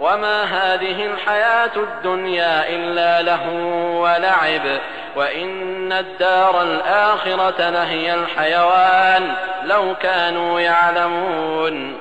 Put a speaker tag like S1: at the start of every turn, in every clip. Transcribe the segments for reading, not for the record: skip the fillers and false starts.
S1: وما هذه الحياة الدنيا إلا لهو ولعب وإن الدار الآخرة لهي الحيوان لو كانوا يعلمون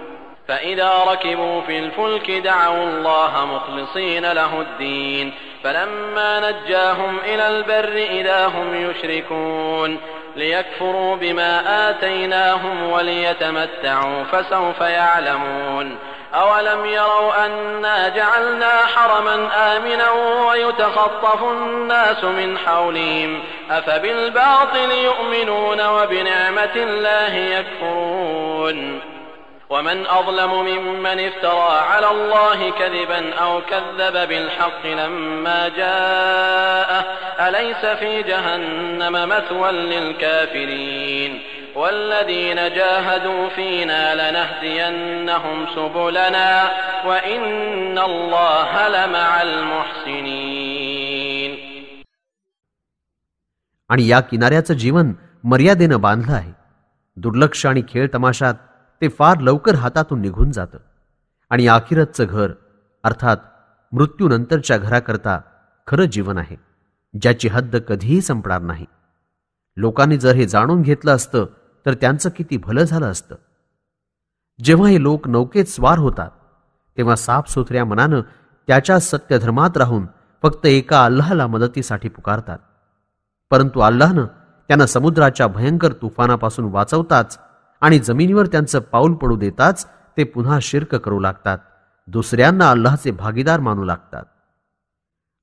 S1: فإذا ركبوا في الفلك دعوا الله مخلصين له الدين فلما نجاهم إلى البر إذا هم يشركون ليكفروا بما آتيناهم وليتمتعوا فسوف يعلمون أولم يروا أنا جعلنا حرما آمنا ويتخطف الناس من حولهم أفبالباطل يؤمنون وبنعمة الله يكفرون ومن أظلم ممن افترى على الله كذبا أو كذب بالحق لما جاءه أليس في جهنم مثوى للكافرين والذين جاهدوا فينا لنهدينهم سبلنا وإن الله لمع المحسنين.
S2: आणि या किनाऱ्याचं जीवन मर्यादेनं बांधलं आहे. दुर्लक्ष आणि खेळ तमाशात ते फार लवकर हातातून निघून जातं आणि आखिरतचं घर अर्थात मृत्यूनंतरच्या घराकरता खरं जीवन आहे, ज्याची हद्द कधीही संपणार नाही. लोकांनी जर हे जाणून घेतलं असतं तर त्यांचं किती भलं झालं असतं. जेव्हा हे लोक नौकेत स्वार होतात तेव्हा साफसुथऱ्या मनानं त्याच्या सत्यधर्मात राहून फक्त एका अल्लाहला मदतीसाठी पुकारतात. परंतु अल्लाहनं त्यांना समुद्राच्या भयंकर तुफानापासून वाचवताच आणि जमिनीवर त्यांचं पाऊल पडू देताच ते पुन्हा शिर्क करू लागतात, दुसऱ्यांना अल्लाहचे भागीदार मानू लागतात.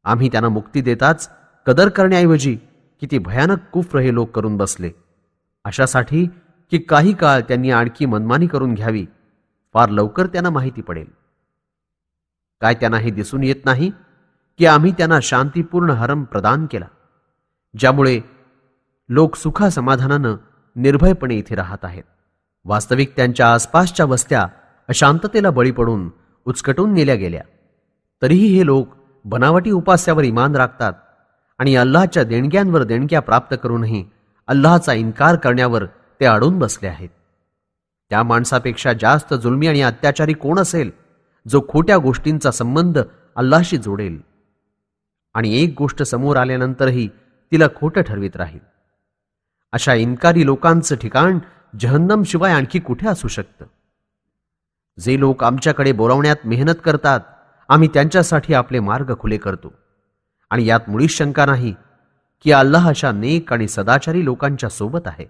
S2: आम्ही त्यांना मुक्ती देताच कदर करण्याऐवजी किती भयानक कुफ्र हे लोक करून बसले, अशासाठी की काही काळ त्यांनी आणखी मनमानी करून घ्यावी. फार लवकर त्यांना माहिती पडेल. काय त्यांना हे दिसून येत नाही की आम्ही त्यांना शांतीपूर्ण हरम प्रदान केला, ज्यामुळे लोक सुखासमाधानानं निर्भयपणे इथे राहत आहेत. वास्तविक त्यांच्या आसपासच्या वस्त्या अशांततेला बळी पडून उचकटून नेल्या गेल्या. तरीही हे लोक बनावटी उपास्यावर इमान राखतात आणि अल्लाहच्या देणग्यांवर देणग्या प्राप्त करूनही अल्लाहचा इन्कार करण्यावर ते अडून बसले आहेत. त्या माणसापेक्षा जास्त जुलमी आणि अत्याचारी कोण असेल जो खोट्या गोष्टींचा संबंध अल्लाहशी जोडेल आणि एक गोष्ट समोर आल्यानंतरही तिला खोटं ठरवित राहील. अशा इन्कारी लोकांचं ठिकाण जहन्नम शिवाय आणखी कुठे असू शकतं. जे लोक आमच्याकडे बोलावण्यात मेहनत करतात आम्ही त्यांच्यासाठी आपले मार्ग खुले करतो आणि यात मुळीच शंका नाही की अल्लाह अशा नेक आणि सदाचारी लोकांच्या सोबत आहे.